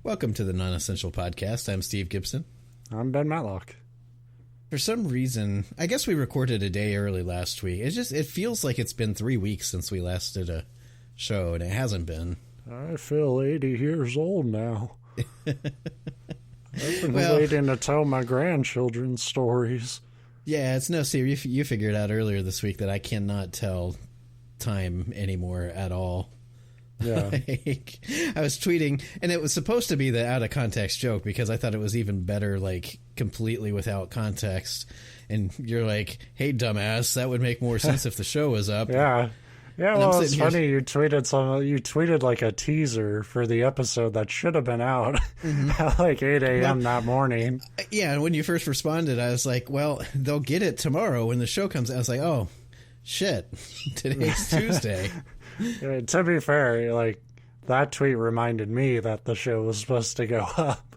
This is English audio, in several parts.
Welcome to the Non-Essential Podcast. I'm Steve Gibson. I'm Ben Matlock. For some reason, I guess we recorded a day early last week. It feels like it's been 3 weeks since we last did a show, and it hasn't been. I feel 80 years old now. I've been waiting to tell my grandchildren stories. Yeah, it's no secret. You figured out earlier this week that I cannot tell time anymore at all. Yeah. I was tweeting, and it was supposed to be the out-of-context joke because I thought it was even better, like, completely without context. And you're like, hey, dumbass, that would make more sense if the show was up. Yeah. Yeah, well, it's funny. You tweeted like a teaser for the episode that should have been out at like 8 a.m. that morning. Yeah, and when you first responded, I was like, well, they'll get it tomorrow when the show comes out. I was like, oh, shit, today's Tuesday. To be fair, like, that tweet reminded me that the show was supposed to go up.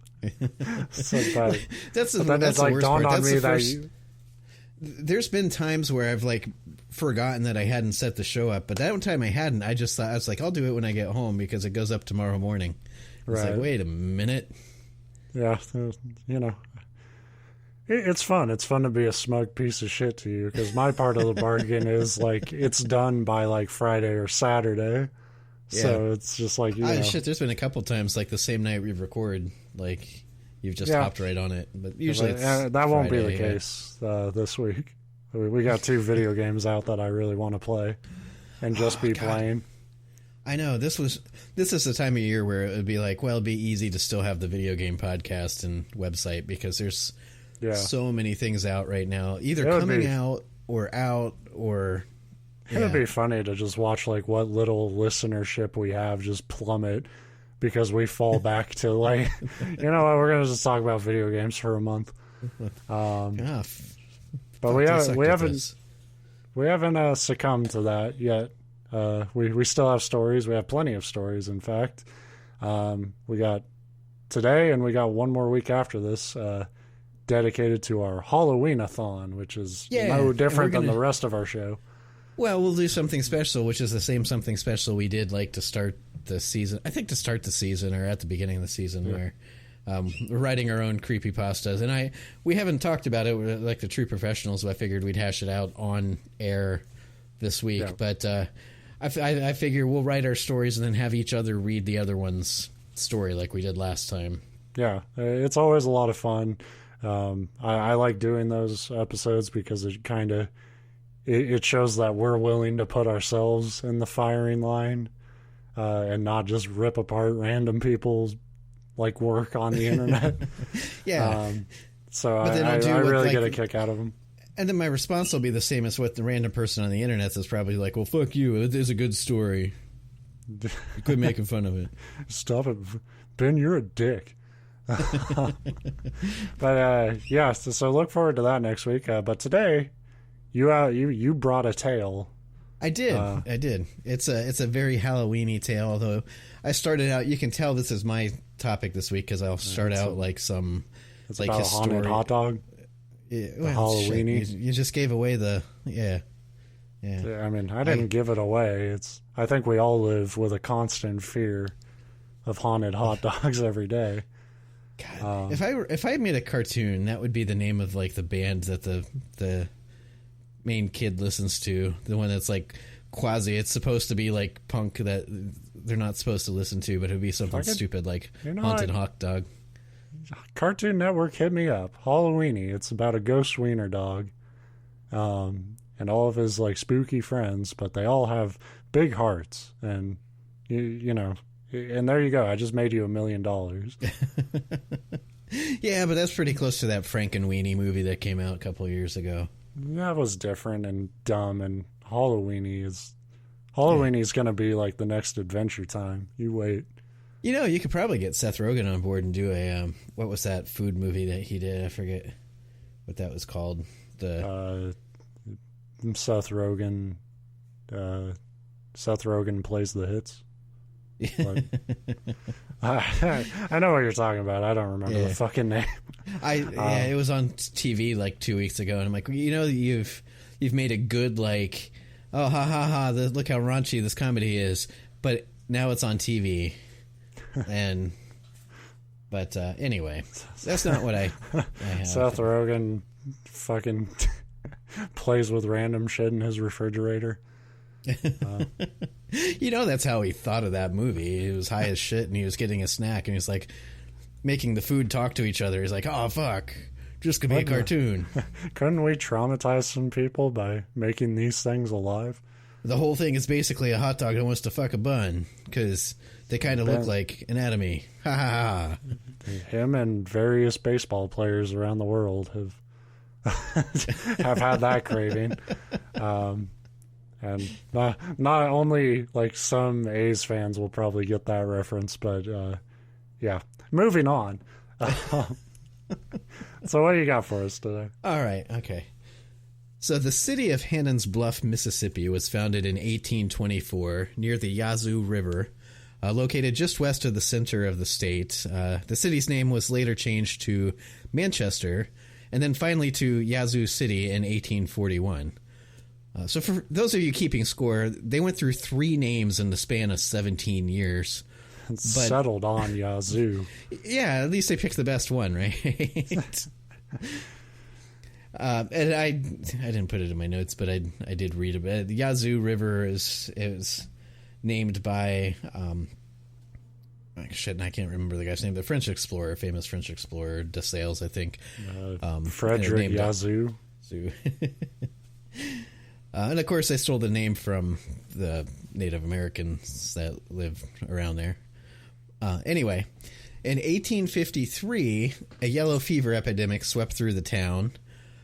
So, that's like the worst dawned part. on me that there's been times where I've like forgotten that I hadn't set the show up, but that one time I hadn't. I just thought, I was like, I'll do it when I get home because it goes up tomorrow morning. It's like, wait a minute. Yeah, you know. It's fun. It's fun to be a smug piece of shit to you because my part of the bargain is like it's done by like Friday or Saturday. Yeah. So it's just like, you know. Shit, there's been a couple times like the same night we record, like you've just hopped right on it. But usually that won't be the case this week. We got 2 video games out that I really want to play and just be playing. I know this is the time of year where it would be like, well, it'd be easy to still have the video game podcast and website because there's so many things out right now, either coming out. It would be funny to just watch like what little listenership we have just plummet because we fall back to like, you know what, we're going to just talk about video games for a month. But we haven't succumbed to that yet. We still have stories. We have plenty of stories, in fact. We got today and we got one more week after this, dedicated to our Halloween-a-thon, which is no different than the rest of our show. Well, we'll do something special, which is the same something special we did like to start the season. I think to start the season or at the beginning of the season where we're writing our own creepypastas. And we haven't talked about it like the true professionals, so I figured we'd hash it out on air this week. Yeah. But I figure we'll write our stories and then have each other read the other one's story like we did last time. Yeah, it's always a lot of fun. I like doing those episodes because it kind of it shows that we're willing to put ourselves in the firing line and not just rip apart random people's like work on the internet. So I really get a kick out of them. And then my response will be the same as what the random person on the internet is probably like, well, fuck you. It is a good story. You quit making fun of it. Stop it. Ben, you're a dick. But so look forward to that next week. But today, you brought a tale. I did. It's a very Halloween-y tale. Although I started out, you can tell this is my topic this week because I'll start out like some it's like about a haunted hot dog. Yeah, well, Halloween-y. You just gave away the yeah. I mean, I didn't give it away. I think we all live with a constant fear of haunted hot dogs every day. God, if I had made a cartoon, that would be the name of like the band that the main kid listens to. The one that's like quasi. It's supposed to be like punk that they're not supposed to listen to, but it would be something stupid like haunted hot dog. Cartoon Network, hit me up. Halloween-y. It's about a ghost wiener dog, and all of his like spooky friends, but they all have big hearts, and you know. And there you go. I just made you $1 million. Yeah, but that's pretty close to that Frankenweenie movie that came out a couple of years ago. That was different and dumb. And Halloween-y is going to be like the next Adventure Time. You wait. You know, you could probably get Seth Rogen on board and do a what was that food movie that he did? I forget what that was called. Seth Rogen. Seth Rogen plays the hits. Like, I know what you're talking about. I don't remember the fucking name. It was on TV like 2 weeks ago, and I'm like, you know, you've made a good like, oh ha ha ha, look how raunchy this comedy is, but now it's on TV, and But anyway, that's not what I have. Seth Rogen fucking plays with random shit in his refrigerator. That's how he thought of that movie. He was high as shit, and he was getting a snack, and he's like making the food talk to each other. He's like, oh, fuck. Just gonna be a cartoon. Couldn't we traumatize some people by making these things alive? The whole thing is basically a hot dog that wants to fuck a bun, because they kind of look like anatomy. Ha ha ha. Him and various baseball players around the world have had that craving. And not only like some A's fans will probably get that reference, but yeah. Moving on. So what do you got for us today? All right, okay. So the city of Hannon's Bluff, Mississippi was founded in 1824 near the Yazoo River, located just west of the center of the state. The city's name was later changed to Manchester, and then finally to Yazoo City in 1841. So for those of you keeping score, they went through 3 names in the span of 17 years. Settled on Yazoo. Yeah, at least they picked the best one, right? And I didn't put it in my notes, but I did read about it. The Yazoo River is named by shit, and I can't remember the guy's name. The famous French explorer, De Sales, I think. Frederick Yazoo. And of course, they stole the name from the Native Americans that lived around there. Anyway, in 1853, a yellow fever epidemic swept through the town.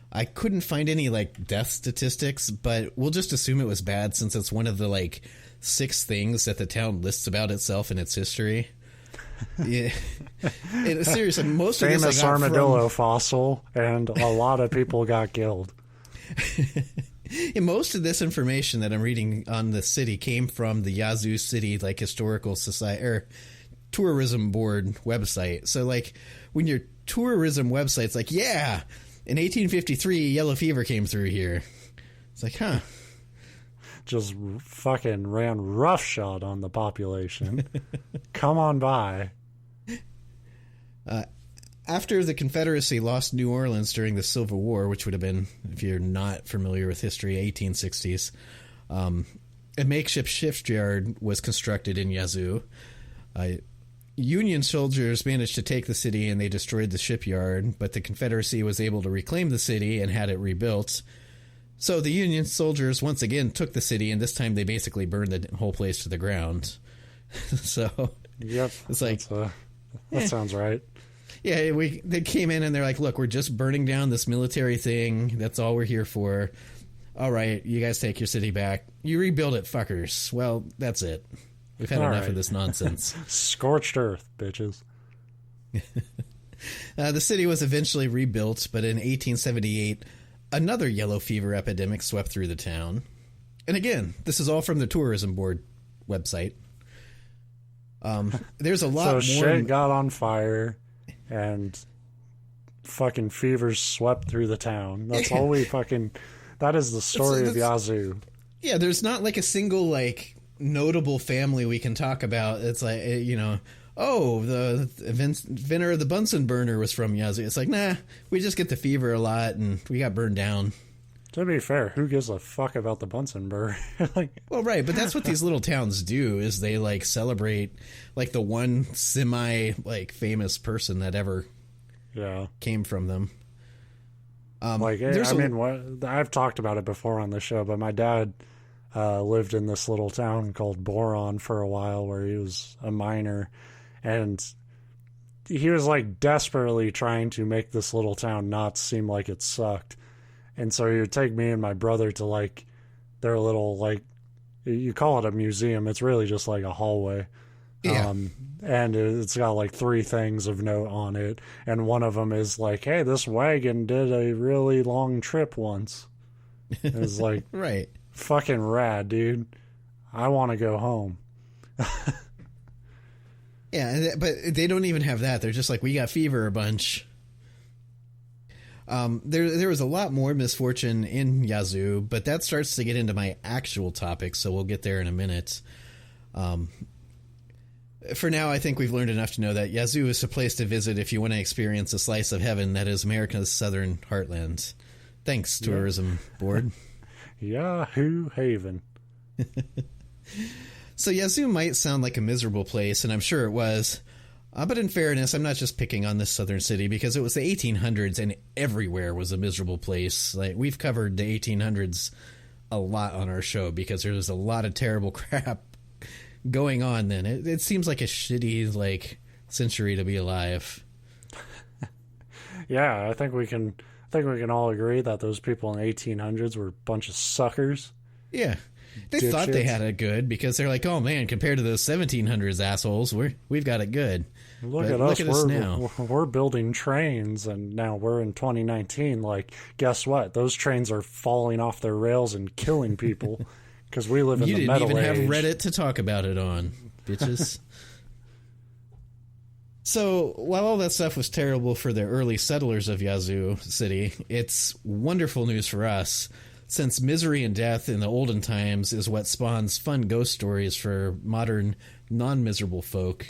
I couldn't find any death statistics, but we'll just assume it was bad since it's one of the 6 things that the town lists about itself in its history. Yeah, seriously, most famous of this armadillo fossil, and a lot of people got killed. And most of this information that I'm reading on the city came from the Yazoo City Historical Society or Tourism Board website. So when your tourism website's yeah, in 1853 yellow fever came through here, it's huh. Just fucking ran roughshod on the population. Come on by. After the Confederacy lost New Orleans during the Civil War, which would have been, if you're not familiar with history, 1860s, a makeshift shipyard was constructed in Yazoo. Union soldiers managed to take the city and they destroyed the shipyard, but the Confederacy was able to reclaim the city and had it rebuilt. So the Union soldiers once again took the city, and this time they basically burned the whole place to the ground. So yep, it's that sounds right. Yeah, they came in and they're like, look, we're just burning down this military thing. That's all we're here for. All right, you guys take your city back. You rebuild it, fuckers. Well, that's it. We've had enough of this nonsense. Scorched earth, bitches. The city was eventually rebuilt, but in 1878, another yellow fever epidemic swept through the town. And again, this is all from the Tourism Board website. There's a lot more. So shit got on fire, and fucking fevers swept through the town. That's all we fucking... That is the story of Yazoo. Yeah, there's not a single, notable family we can talk about. It's the inventor of the Bunsen burner was from Yazoo. It's nah, we just get the fever a lot, and we got burned down. To be fair, who gives a fuck about the Bunsen burner? Well, right, but that's what these little towns do, is they celebrate the one famous person that ever came from them. I've talked about it before on the show, but my dad lived in this little town called Boron for a while, where he was a miner, and he was desperately trying to make this little town not seem like it sucked. And so he would take me and my brother to their little you call it a museum, it's really just a hallway. Yeah. And it's got 3 things of note on it, and one of them is hey, this wagon did a really long trip once. It's right. Fucking rad, dude. I want to go home. Yeah, but they don't even have that. They're just we got fever a bunch. There was a lot more misfortune in Yazoo, but that starts to get into my actual topic, so we'll get there in a minute. For now, I think we've learned enough to know that Yazoo is a place to visit if you want to experience a slice of heaven that is America's southern heartland. Thanks, Tourism Board. Yahoo Haven. So Yazoo might sound like a miserable place, and I'm sure it was. But in fairness, I'm not just picking on this southern city, because it was the 1800s and everywhere was a miserable place. Like, we've covered the 1800s a lot on our show because there was a lot of terrible crap going on then. It seems like a shitty, like, century to be alive. Yeah, I think we can all agree that those people in the 1800s were a bunch of suckers. Yeah. They thought they had it good because they're like, oh man, compared to those 1700s assholes, we've got it good. Look at us now. We're building trains, and now we're in 2019. Like, guess what? Those trains are falling off their rails and killing people because we live in the metal age. You didn't even have Reddit to talk about it on, bitches. So, while all that stuff was terrible for the early settlers of Yazoo City, it's wonderful news for us, since misery and death in the olden times is what spawns fun ghost stories for modern, non-miserable folk,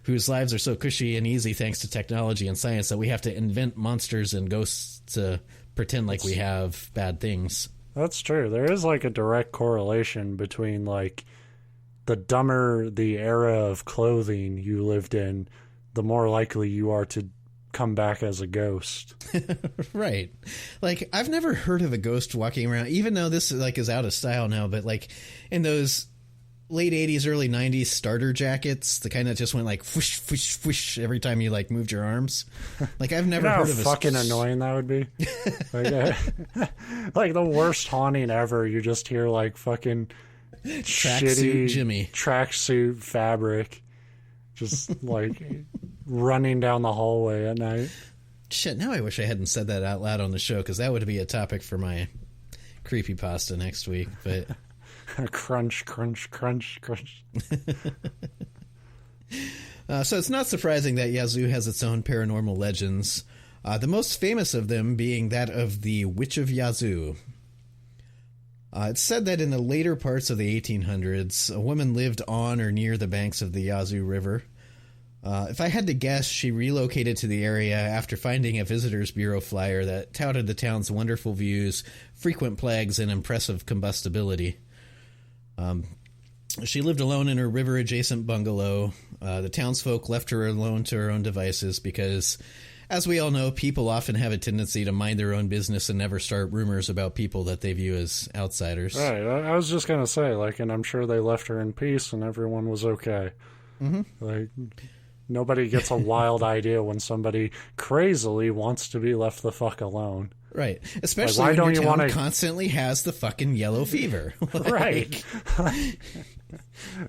whose lives are so cushy and easy thanks to technology and science that we have to invent monsters and ghosts to pretend like we have bad things. That's true. There is like a direct correlation between like the dumber the era of clothing you lived in, the more likely you are to come back as a ghost. Right. Like, I've never heard of a ghost walking around, even though this like is out of style now, but like in those late 80s, early 90s starter jackets, the kind that just went like whoosh, whoosh, whoosh every time you like moved your arms. Like, I've never heard of how fucking annoying that would be. Like the worst haunting ever. You just hear like fucking shitty Jimmy tracksuit fabric just like running down the hallway at night. Shit, now I wish I hadn't said that out loud on the show, because that would be a topic for my creepypasta next week, but... Crunch, crunch, crunch, crunch. So it's not surprising that Yazoo has its own paranormal legends, the most famous of them being that of the Witch of Yazoo. It's said that in the later parts of the 1800s, a woman lived on or near the banks of the Yazoo River. If I had to guess, she relocated to the area after finding a Visitors Bureau flyer that touted the town's wonderful views, frequent plagues, and impressive combustibility. She lived alone in her river-adjacent bungalow. The townsfolk left her alone to her own devices because, as we all know, people often have a tendency to mind their own business and never start rumors about people that they view as outsiders. Right. I was just going to say, like, and I'm sure they left her in peace and everyone was okay. Mm-hmm. Like, nobody gets a wild idea when somebody crazily wants to be left the fuck alone. Right. Especially like, when your town constantly has the fucking yellow fever. Like... Right.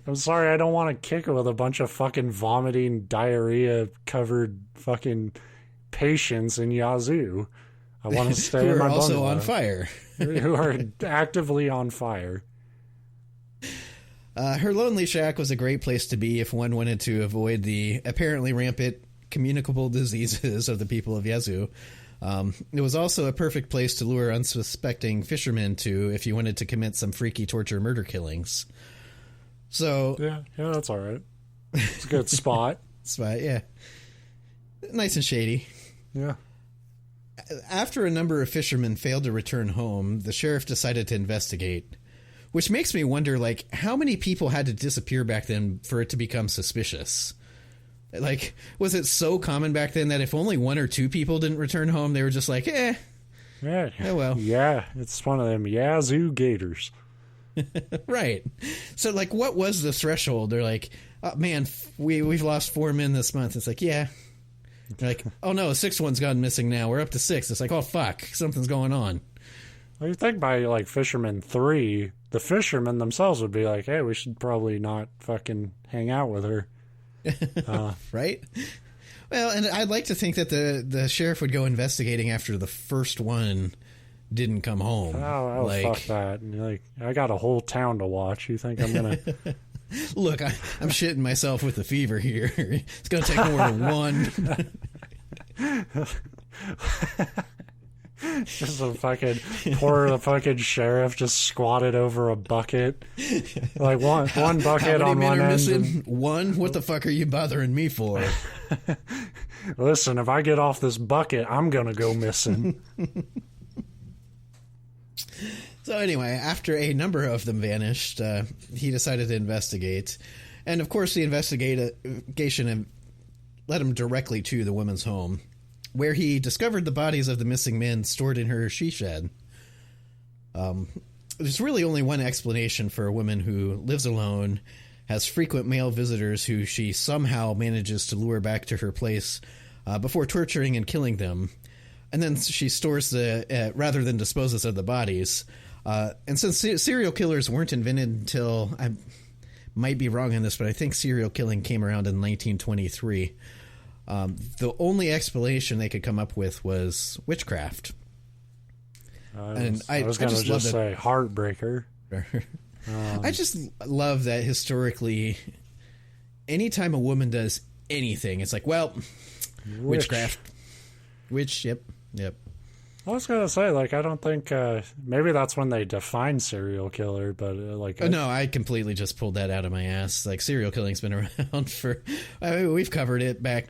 I'm sorry, I don't want to kick it with a bunch of fucking vomiting, diarrhea-covered fucking patients in Yazoo. I want to stay in my bungalow. Who are also on fire. Who are actively on fire. Her lonely shack was a great place to be if one wanted to avoid the apparently rampant communicable diseases of the people of Yazoo. It was also a perfect place to lure unsuspecting fishermen to if you wanted to commit some freaky torture murder killings. So yeah, that's all right. It's a good spot. Yeah. Nice and shady. Yeah. After a number of fishermen failed to return home, the sheriff decided to investigate, which makes me wonder, like, how many people had to disappear back then for it to become suspicious? Like, was it so common back then that if only one or two people didn't return home, they were just like, yeah, oh well. Yeah, it's one of them Yazoo gators. Right. So, like, what was the threshold? They're like, oh, man, we've lost 4 men this month. It's like, yeah. They're like, oh no, 6th one's gone missing now. We're up to 6. It's like, oh fuck, something's going on. Well, you think by, like, fisherman 3, the fishermen themselves would be like, hey, we should probably not fucking hang out with her. Right? Well, and I'd like to think that the sheriff would go investigating after the first one didn't come home. Oh, like, fuck that. Like, I got a whole town to watch. You think I'm going to... Look, I'm shitting myself with the fever here. It's going to take more than one. Just a fucking poor fucking sheriff just squatted over a bucket. Like one bucket on one end. Missing? One? What the fuck are you bothering me for? Listen, if I get off this bucket, I'm gonna go missing. So anyway, after a number of them vanished, he decided to investigate. And of course, the investigation led him directly to the woman's home, where he discovered the bodies of the missing men stored in her she shed. There's really only one explanation for a woman who lives alone, has frequent male visitors who she somehow manages to lure back to her place before torturing and killing them. And then she stores rather than disposes of the bodies. And since serial killers weren't invented until, I might be wrong on this, but I think serial killing came around in 1923. The only explanation they could come up with was witchcraft. I was going to just say heartbreaker. I just love that historically, anytime a woman does anything, it's like, well, witchcraft. Witch, yep. I was going to say, like, I don't think, maybe that's when they define serial killer, but no, I completely just pulled that out of my ass. Like, serial killing's been around for, we've covered it back,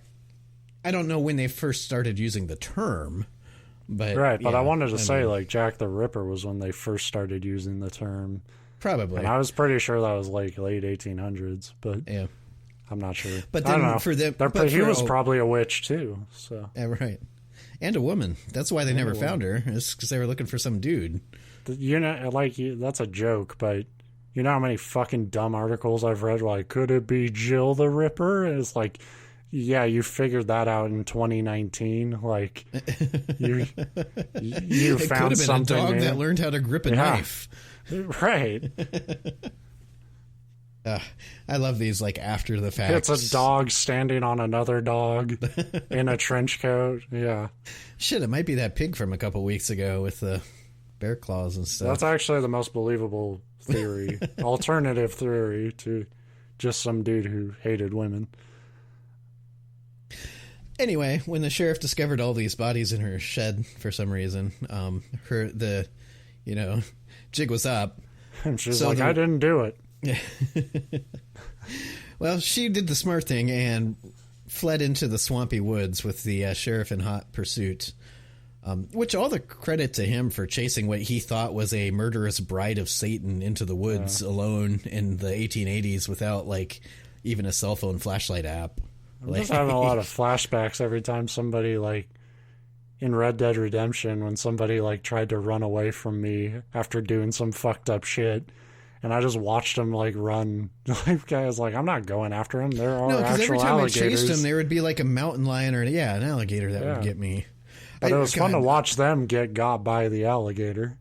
I don't know when they first started using the term, but. Right, but I wanted to say, like, Jack the Ripper was when they first started using the term. Probably. And I was pretty sure that was, like, late 1800s, but. Yeah. I'm not sure. But then I don't know. For them, he was probably a witch too. So yeah, right, and a woman. That's why they never found her. It's because they were looking for some dude. You know, like that's a joke, but you know how many fucking dumb articles I've read? Like, could it be Jill the Ripper? And it's like, yeah, you figured that out in 2019. Like, you it found could have been something. A dog that learned how to grip a knife. Right. I love these, like, after the fact. It's a dog standing on another dog in a trench coat. Yeah. Shit, it might be that pig from a couple weeks ago with the bear claws and stuff. That's actually the most believable theory. Alternative theory to just some dude who hated women. Anyway, when the sheriff discovered all these bodies in her shed for some reason, jig was up. And she's like, I didn't do it. Well, she did the smart thing and fled into the swampy woods with the sheriff in hot pursuit, which all the credit to him for chasing what he thought was a murderous bride of Satan into the woods alone in the 1880s without, like, even a cell phone flashlight app. I'm just having a lot of flashbacks every time somebody, like, in Red Dead Redemption, when somebody, like, tried to run away from me after doing some fucked up shit. And I just watched him, like, run. Like, guys, like, I'm not going after him. There are actual every time alligators. I chased him, there would be, like, a mountain lion or, an alligator that would get me. But it was fun to watch them get got by the alligator.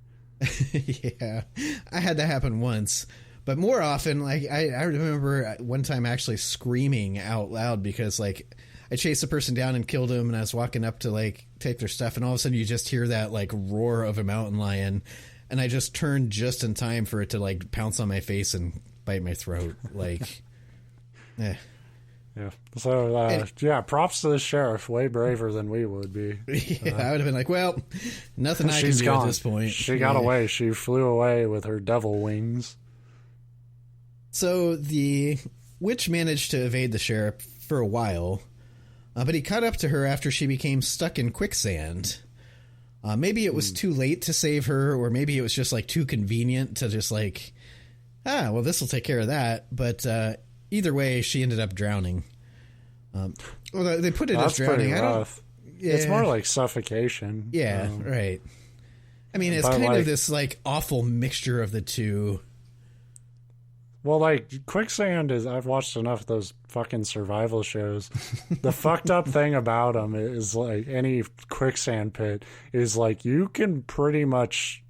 Yeah. I had that happen once. But more often, like, I remember one time actually screaming out loud because, like, I chased a person down and killed him, and I was walking up to, like, take their stuff, and all of a sudden you just hear that, like, roar of a mountain lion. And I just turned just in time for it to, like, pounce on my face and bite my throat. Like, Yeah. So, props to the sheriff. Way braver than we would be. Yeah, I would have been like, well, nothing I can do at this point. She got away. She flew away with her devil wings. So the witch managed to evade the sheriff for a while, but he caught up to her after she became stuck in quicksand. Maybe it was too late to save her, or maybe it was just, like, too convenient to just, like, well, this will take care of that. But either way, she ended up drowning. Well, they put it as drowning. Pretty rough. It's more like suffocation. Yeah, right. I mean, it's kind of this, like, awful mixture of the two. Well, like, quicksand is, I've watched enough of those fucking survival shows. The fucked up thing about them is, like, any quicksand pit is, like, you can pretty much,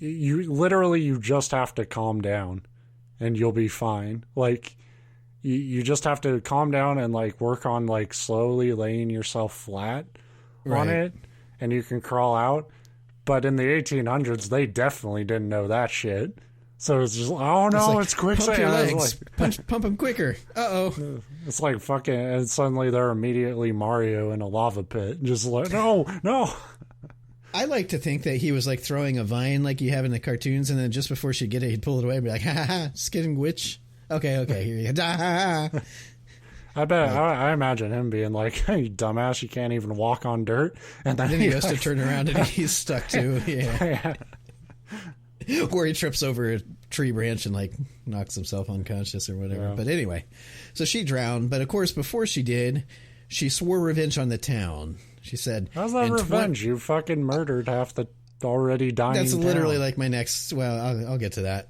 you just have to calm down and you'll be fine. Like, you just have to calm down and, like, work on, like, slowly laying yourself flat on it, and you can crawl out. But in the 1800s, they definitely didn't know that shit. So it's just, oh no, it's quicksand. Pump your legs. Pump them quicker. Uh-oh. It's like fucking, and suddenly they're immediately Mario in a lava pit. Just like, no. I like to think that he was like throwing a vine like you have in the cartoons, and then just before she'd get it, he'd pull it away and be like, ha ha ha, skin witch. Okay, here you go. I bet. I imagine him being like, "You dumbass! You can't even walk on dirt." And then he has to turn around and he's stuck too. Yeah. Or he trips over a tree branch and like knocks himself unconscious or whatever. Yeah. But anyway, so she drowned. But of course, before she did, she swore revenge on the town. She said, "How's that revenge? You fucking murdered half the already dying." That's literally town. like my next. Well, I'll get to that.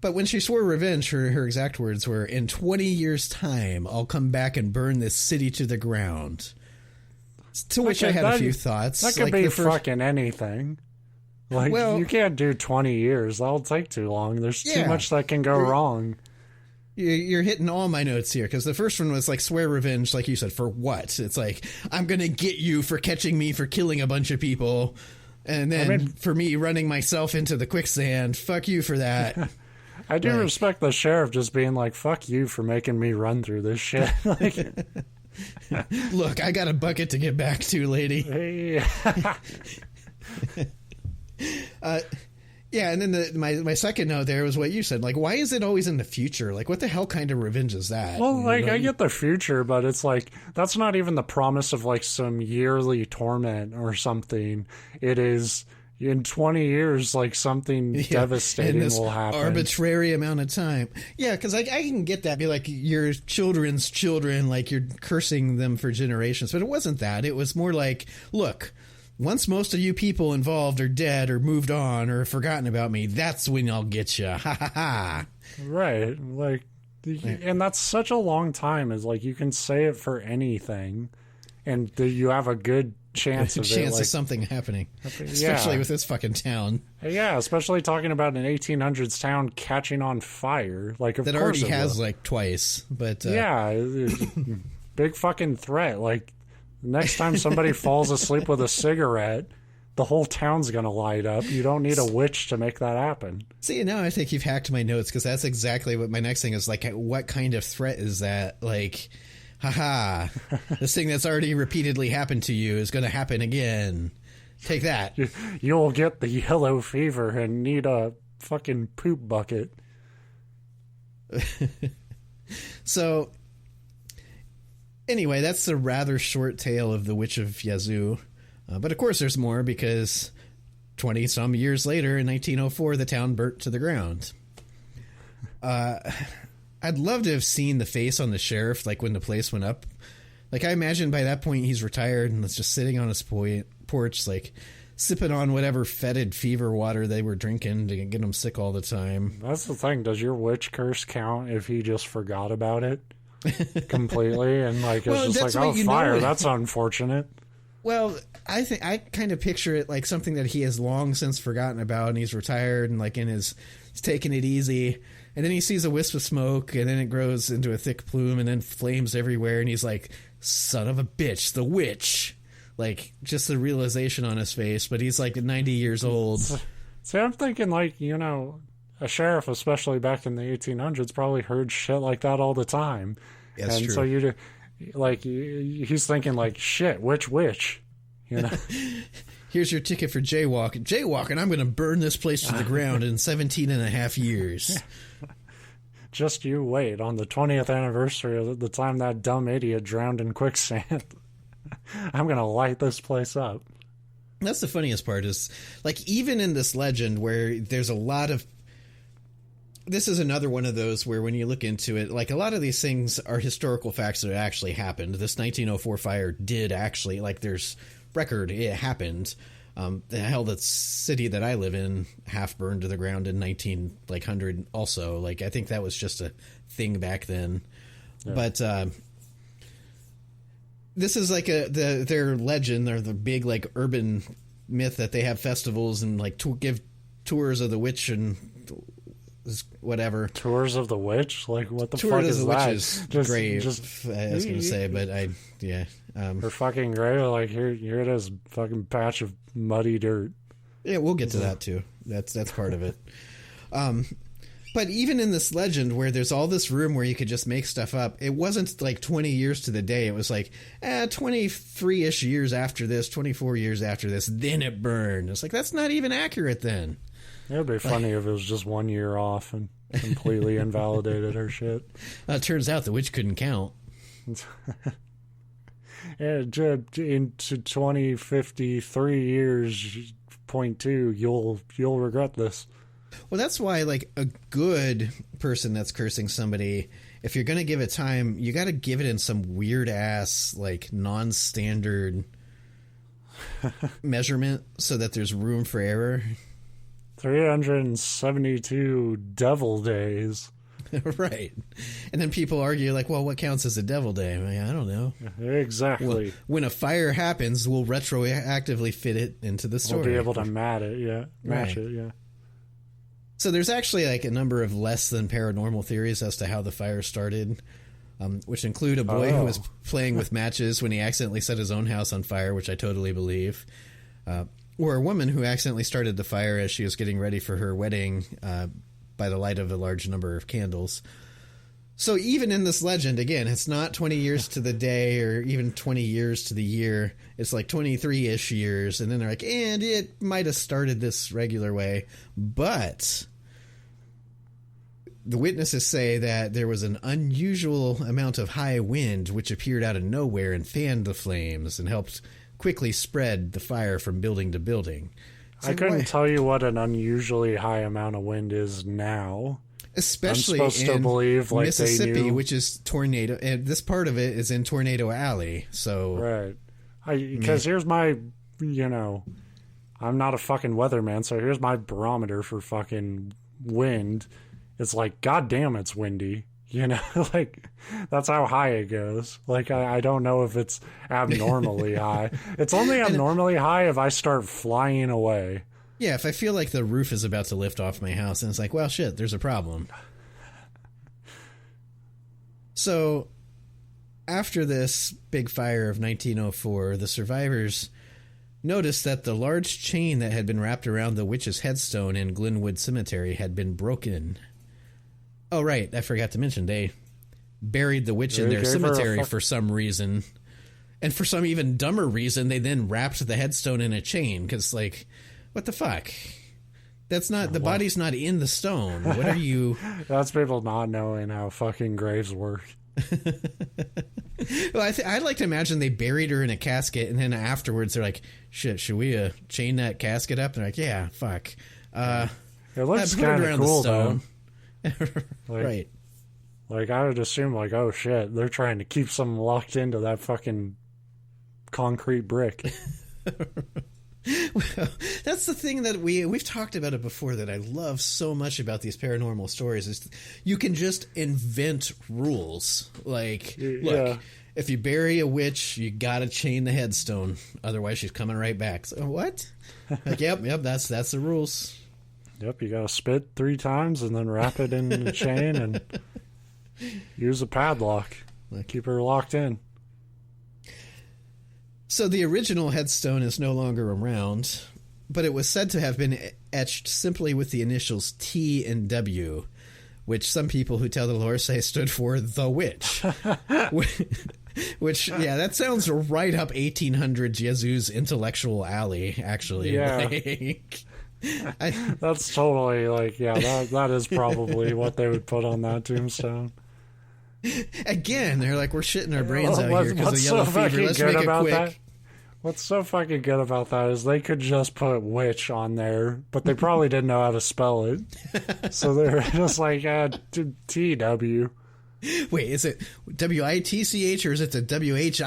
But when she swore revenge, her exact words were, "In 20 years' time, I'll come back and burn this city to the ground." To which I had a few thoughts. That could be fucking anything. Like, you can't do 20 years. That'll take too long. There's too much that can go wrong. You're hitting all my notes here, because the first one was like, swear revenge, like you said, for what? It's like, I'm going to get you for catching me for killing a bunch of people. And then for me running myself into the quicksand. Fuck you for that. I do respect the sheriff just being like, fuck you for making me run through this shit. Look, I got a bucket to get back to, lady. Hey. Yeah, and then my second note there was what you said. Like, why is it always in the future? Like, what the hell kind of revenge is that? Well, like, I get the future, but it's like, that's not even the promise of, like, some yearly torment or something. It is, in 20 years, like, something devastating will happen. Arbitrary amount of time. Yeah, because I can get that. Be like, your children's children, like, you're cursing them for generations. But it wasn't that. It was more like, look, once most of you people involved are dead or moved on or forgotten about me, that's when I'll get you. Ha ha ha. Right. Like, and that's such a long time. Is like, you can say it for anything, and you have a good chance of something happening. Especially with this fucking town. Yeah, especially talking about an 1800s town catching on fire. Like, of that course already has like twice. But yeah, big fucking threat. Like, next time somebody falls asleep with a cigarette, the whole town's going to light up. You don't need a witch to make that happen. See, now I think you've hacked my notes, because that's exactly what my next thing is. Like, what kind of threat is that? Like, haha, this thing that's already repeatedly happened to you is going to happen again. Take that. You'll get the yellow fever and need a fucking poop bucket. So, anyway, that's the rather short tale of the Witch of Yazoo. But of course there's more, because 20-some years later, in 1904, the town burnt to the ground. I'd love to have seen the face on the sheriff, like, when the place went up. Like, I imagine by that point he's retired and was just sitting on his porch, like, sipping on whatever fetid fever water they were drinking to get him sick all the time. That's the thing. Does your witch curse count if he just forgot about it completely? And, like, it's just like, oh, fire, that's unfortunate. Well, I think I kind of picture it like something that he has long since forgotten about, and he's retired and, like, he's taking it easy. And then he sees a wisp of smoke, and then it grows into a thick plume, and then flames everywhere, and he's like, son of a bitch, the witch. Like, just the realization on his face, but he's like 90 years old. See, I'm thinking, like, a sheriff, especially back in the 1800s, probably heard shit like that all the time. That's true. So he's thinking, like, shit, witch, Here's your ticket for jaywalking. I'm going to burn this place to the ground in 17 and a half years. Just you wait. On the 20th anniversary of the time that dumb idiot drowned in quicksand, I'm going to light this place up. That's the funniest part is, like, even in this legend where there's a lot of... This is another one of those where when you look into it, like, a lot of these things are historical facts that actually happened. This 1904 fire did actually, like, there's record, it happened. The city that I live in half burned to the ground in 1900 also. Like, I think that was just a thing back then. Yeah. But this is like their legend, or the big, like, urban myth that they have festivals and, like, give tours of the witch and whatever. Tours of the witch? Like, what the fuck is that? Witch's grave, I was going to say, but yeah. Her fucking grave, like, here it is, fucking patch of muddy dirt. Yeah, we'll get to that too. That's part of it. But even in this legend where there's all this room where you could just make stuff up, it wasn't like 20 years to the day. It was like 23-ish years after this, 24 years after this, then it burned. It's like, that's not even accurate then. It would be funny if it was just 1 year off and completely invalidated her shit. It turns out the witch couldn't count. Into 2053 years, .2, you'll regret this. Well, that's why, like, a good person that's cursing somebody, if you're going to give it time, you got to give it in some weird-ass, like, non-standard measurement so that there's room for error. 372 devil days. Right. And then people argue, like, well, what counts as a devil day? I'm like, I don't know. Exactly. Well, when a fire happens, we'll retroactively fit it into the story. We'll be able to match it, yeah. So there's actually like a number of less than paranormal theories as to how the fire started, which include a boy who was playing with matches when he accidentally set his own house on fire, which I totally believe, or a woman who accidentally started the fire as she was getting ready for her wedding by the light of a large number of candles. So even in this legend, again, it's not 20 years to the day or even 20 years to the year. It's like 23-ish years. And then they're like, and it might have started this regular way, but the witnesses say that there was an unusual amount of high wind which appeared out of nowhere and fanned the flames and helped quickly spread the fire from building to building. I couldn't tell you what an unusually high amount of wind is now. Especially I'm supposed in to believe, like, Mississippi, which is tornado, and this part of it is in Tornado Alley. So right, because here's my, I'm not a fucking weatherman, so here's my barometer for fucking wind. It's like, goddamn, it's windy. Like, that's how high it goes. Like, I don't know if it's abnormally high. It's only abnormally high if I start flying away. Yeah, if I feel like the roof is about to lift off my house, and it's like, well, shit, there's a problem. So, after this big fire of 1904, the survivors noticed that the large chain that had been wrapped around the witch's headstone in Glenwood Cemetery had been broken. Oh, right, I forgot to mention, they buried the witch in their cemetery for some reason. And for some even dumber reason, they then wrapped the headstone in a chain, because, like, what the fuck? That's not, the body's not in the stone. What are you... That's people not knowing how fucking graves work. Well, I'd like to imagine they buried her in a casket, and then afterwards they're like, shit, should we chain that casket up? And they're like, yeah, fuck. It looks kind of cool, though. Right. Like, I would assume, like, oh shit, they're trying to keep something locked into that fucking concrete brick. Well, that's the thing that we've talked about it before that I love so much about these paranormal stories is you can just invent rules. Like, look, if you bury a witch, you gotta chain the headstone, otherwise she's coming right back. So, what? Like, yep, that's the rules. Yep, you gotta spit 3 times and then wrap it in the chain and use a padlock. Keep her locked in. So the original headstone is no longer around, but it was said to have been etched simply with the initials T and W, which some people who tell the lore say stood for the witch. Which, yeah, that sounds right up 1800s Yazoo's intellectual alley, actually. Yeah. That's totally, like, yeah, that is probably what they would put on that tombstone. Again, they're like, we're shitting our brains out here because of yellow fever. Let's make it quick. That? What's so fucking good about that is they could just put witch on there, but they probably didn't know how to spell it. So they're just like, TW. Wait, is it WITCH or is it the WHICH?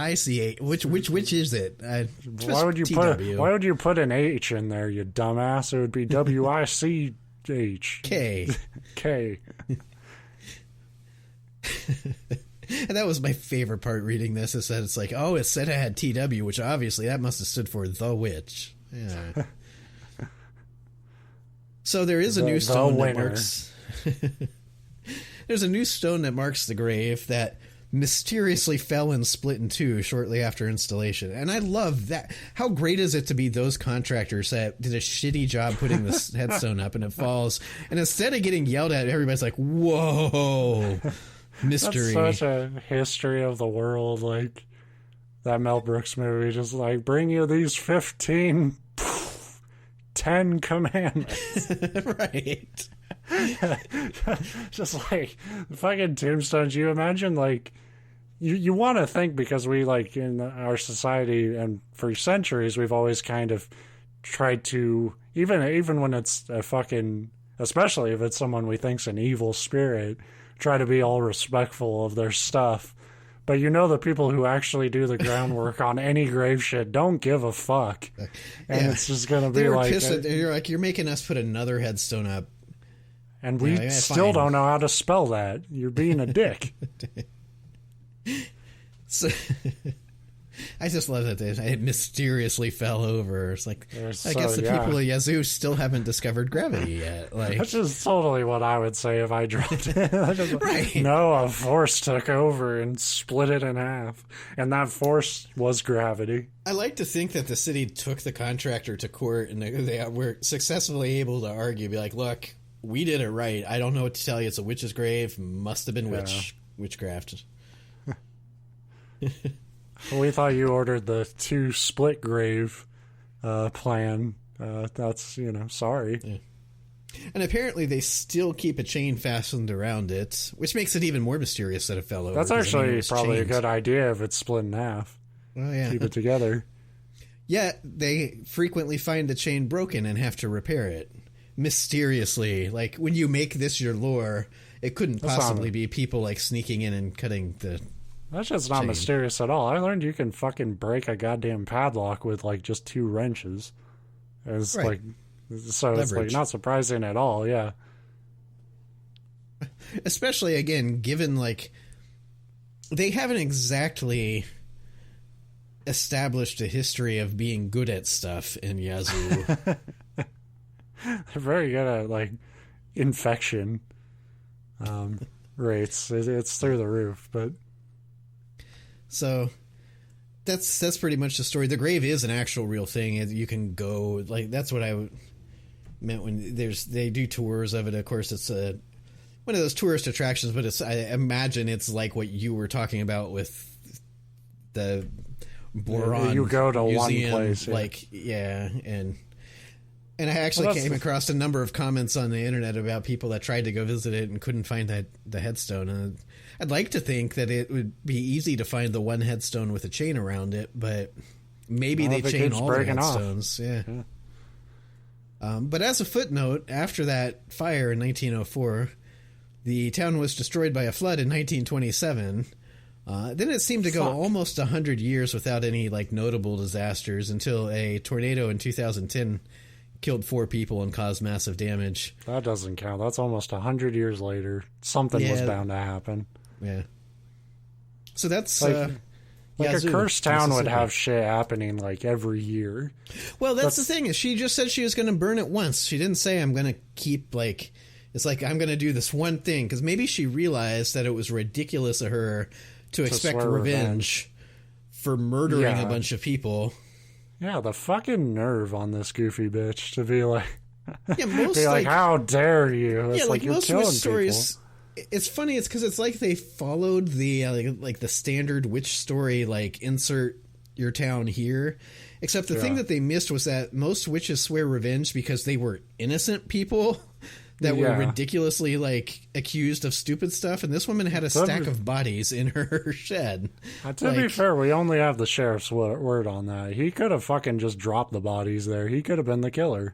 Which is it? Why would you put an H in there, you dumbass? It would be WICH. K. And that was my favorite part reading this, is that it's like, oh, it said it had TW, which obviously that must have stood for the witch. Yeah. So there is a new stone that marks... There's a new stone that marks the grave that mysteriously fell and split in two shortly after installation. And I love that. How great is it to be those contractors that did a shitty job putting this headstone up and it falls, and instead of getting yelled at, everybody's like, whoa, mystery. That's such a history of the world, like that Mel Brooks movie, just like, bring you these 15 10 commandments. Right. Just like fucking tombstones. You imagine, like, you want to think, because we, like, in our society and for centuries, we've always kind of tried to, even when it's a fucking, especially if it's someone we think's an evil spirit, try to be all respectful of their stuff. But the people who actually do the groundwork on any grave shit don't give a fuck. And it's just going to be like... You're like, you're making us put another headstone up. And we still don't know how to spell that. You're being a dick. So, I just love that it mysteriously fell over. It's like, I guess the people of Yazoo still haven't discovered gravity yet. Like, that's just totally what I would say if I dropped it. Right. No, a force took over and split it in half. And that force was gravity. I like to think that the city took the contractor to court and they were successfully able to argue, be like, look, we did it right. I don't know what to tell you. It's a witch's grave. Must have been witchcraft. We thought you ordered the 2 split grave plan. That's, sorry. Yeah. And apparently they still keep a chain fastened around it, which makes it even more mysterious that it fell over. That's actually probably a good idea if it's split in half. Oh, yeah. Keep it together. Yet they frequently find the chain broken and have to repair it. Mysteriously. Like, when you make this your lore, it couldn't possibly be people, like, sneaking in and cutting the... That's just not mysterious at all. I learned you can fucking break a goddamn padlock with, like, just 2 wrenches. It's right. It's like not surprising at all, yeah. Especially, again, given, like, they haven't exactly established a history of being good at stuff in Yazoo. They're very good at, like, infection rates. It's through the roof, but... So that's pretty much the story. The grave is an actual real thing. You can go, like, that's what I meant when they do tours of it. Of course, it's one of those tourist attractions, but I imagine it's like what you were talking about with the Boron. You go to museum, one place, and I actually came across a number of comments on the internet about people that tried to go visit it and couldn't find the headstone. And I'd like to think that it would be easy to find the one headstone with a chain around it, but maybe they chain all the headstones. Yeah. But as a footnote, after that fire in 1904, the town was destroyed by a flood in 1927. Then it seemed to go almost 100 years without any, like, notable disasters until a tornado in 2010 killed 4 people and caused massive damage. That doesn't count. That's almost 100 years later. Something was bound to happen. Yeah. So that's... like Yazoo, a cursed town would have shit happening, like, every year. Well, that's the thing. Is she just said she was going to burn it once. She didn't say, I'm going to keep, like... It's like, I'm going to do this one thing. Because maybe she realized that it was ridiculous of her to expect revenge for murdering a bunch of people. Yeah, the fucking nerve on this goofy bitch to be like... Yeah, most, be like, how dare you? It's like you're most killing witch stories... people. It's funny. It's because it's like they followed the like the standard witch story, like, insert your town here. Except the thing that they missed was that most witches swear revenge because they were innocent people that were ridiculously, like, accused of stupid stuff. And this woman had a stack of bodies in her shed. To be fair, we only have the sheriff's word on that. He could have fucking just dropped the bodies there. He could have been the killer.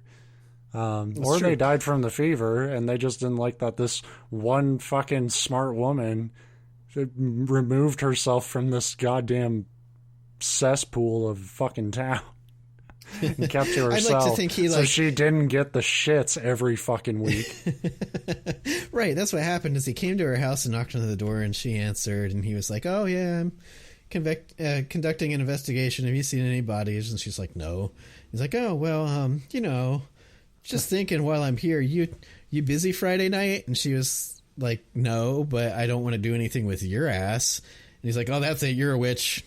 Or they died from the fever, and they just didn't like that this one fucking smart woman removed herself from this goddamn cesspool of fucking town and kept to herself. I'd like to think so she didn't get the shits every fucking week. Right, that's what happened. Is he came to her house and knocked on the door, and she answered, and he was like, "Oh yeah, I'm conducting an investigation. Have you seen any bodies?" And she's like, "No." He's like, "Oh well, just thinking while I'm here, you busy Friday night?" And she was like, "No, but I don't want to do anything with your ass." he's like, "Oh, that's it. You're a witch."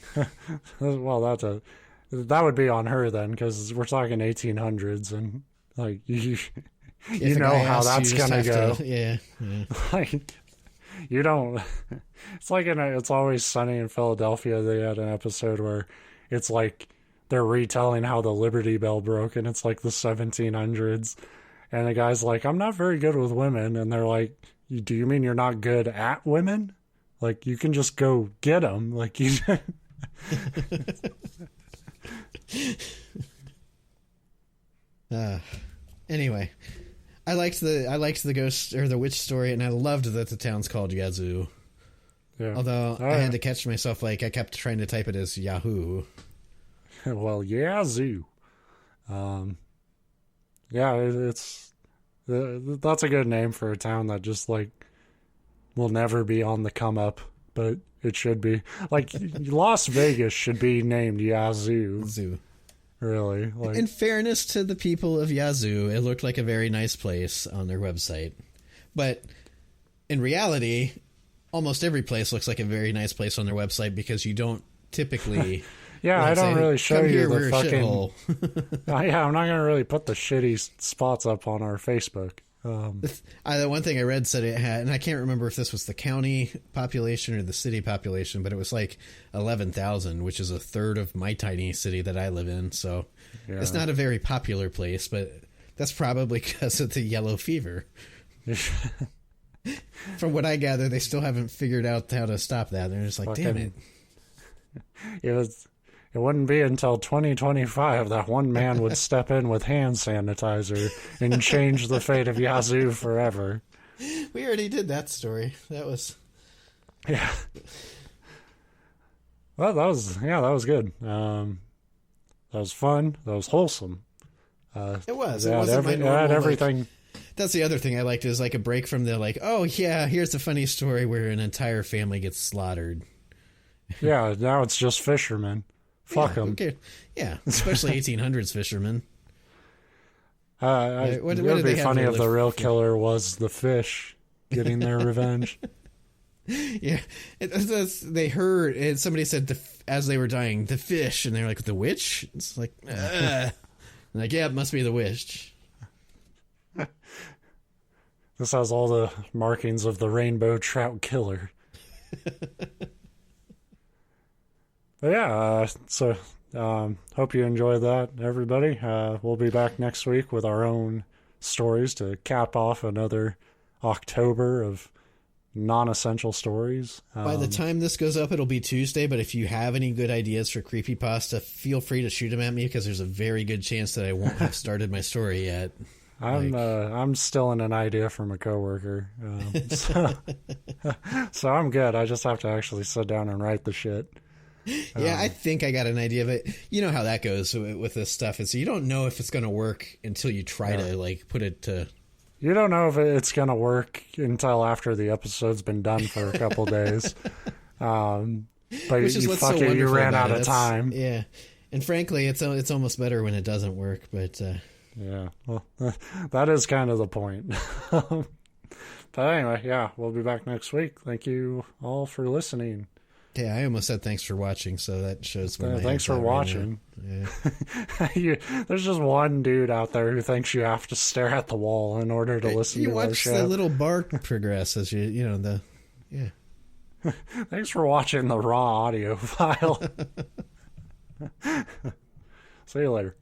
Well, that would be on her then, because we're talking 1800s, and like you know how that's gonna go. Yeah. Like, you don't. It's like It's Always Sunny in Philadelphia. They had an episode where it's like they're retelling how the Liberty Bell broke, and it's like the 1700s, and the guy's like, "I'm not very good with women," and they're like, "Do you mean you're not good at women? Like, you can just go get them, like you." Anyway, I liked the ghost or the witch story, and I loved that the town's called Yazoo. Yeah. Although I had to catch myself, like I kept trying to type it as Yahoo. Well, Yazoo. Yeah, that's a good name for a town that just like will never be on the come up, but it should be. Like Las Vegas should be named Yazoo. Zoo. Really? Like, in fairness to the people of Yazoo, it looked like a very nice place on their website. But in reality, almost every place looks like a very nice place on their website because you don't typily... Yeah, I don't really show you the fucking... Yeah, I'm not going to really put the shitty spots up on our Facebook. The one thing I read said it had, and I can't remember if this was the county population or the city population, but it was like 11,000, which is a third of my tiny city that I live in. So It's not a very popular place, but that's probably because of the yellow fever. From what I gather, they still haven't figured out how to stop that. They're just like, damn it. It wouldn't be until 2025 that one man would step in with hand sanitizer and change the fate of Yazoo forever. We already did that story. That was... Yeah. Well, that was good. That was fun. That was wholesome. It was. It had everything. Like, that's the other thing I liked, is like a break from the like, oh yeah, here's a funny story where an entire family gets slaughtered. Yeah, now it's just fishermen. Fuck them. Okay. Yeah, especially 1800s fishermen. It would be funny if the real killer was the fish getting their revenge. Yeah, they heard it, somebody said as they were dying, the fish, and they're like, the witch? It's like, like, yeah, it must be the witch. This has all the markings of the rainbow trout killer. But yeah, so hope you enjoyed that, everybody. We'll be back next week with our own stories to cap off another October of non-essential stories. By the time this goes up, it'll be Tuesday, but if you have any good ideas for creepypasta, feel free to shoot them at me, because there's a very good chance that I won't have started my story yet. I'm still in an idea from a coworker, so I'm good. I just have to actually sit down and write the shit. Yeah, I think I got an idea of it. You know how that goes with this stuff. Is you don't know if it's going to work until you try to like put it to... You don't know if it's going to work until after the episode's been done for a couple days. But you ran out of time. Yeah. And frankly, it's almost better when it doesn't work. But yeah, well, that is kind of the point. But anyway, yeah, we'll be back next week. Thank you all for listening. Yeah, I almost said thanks for watching, so that shows. Thanks for watching. Right. Yeah. There's just one dude out there who thinks you have to stare at the wall in order to listen to our show. You watch the little bar progress as yeah. Thanks for watching the raw audio file. See you later.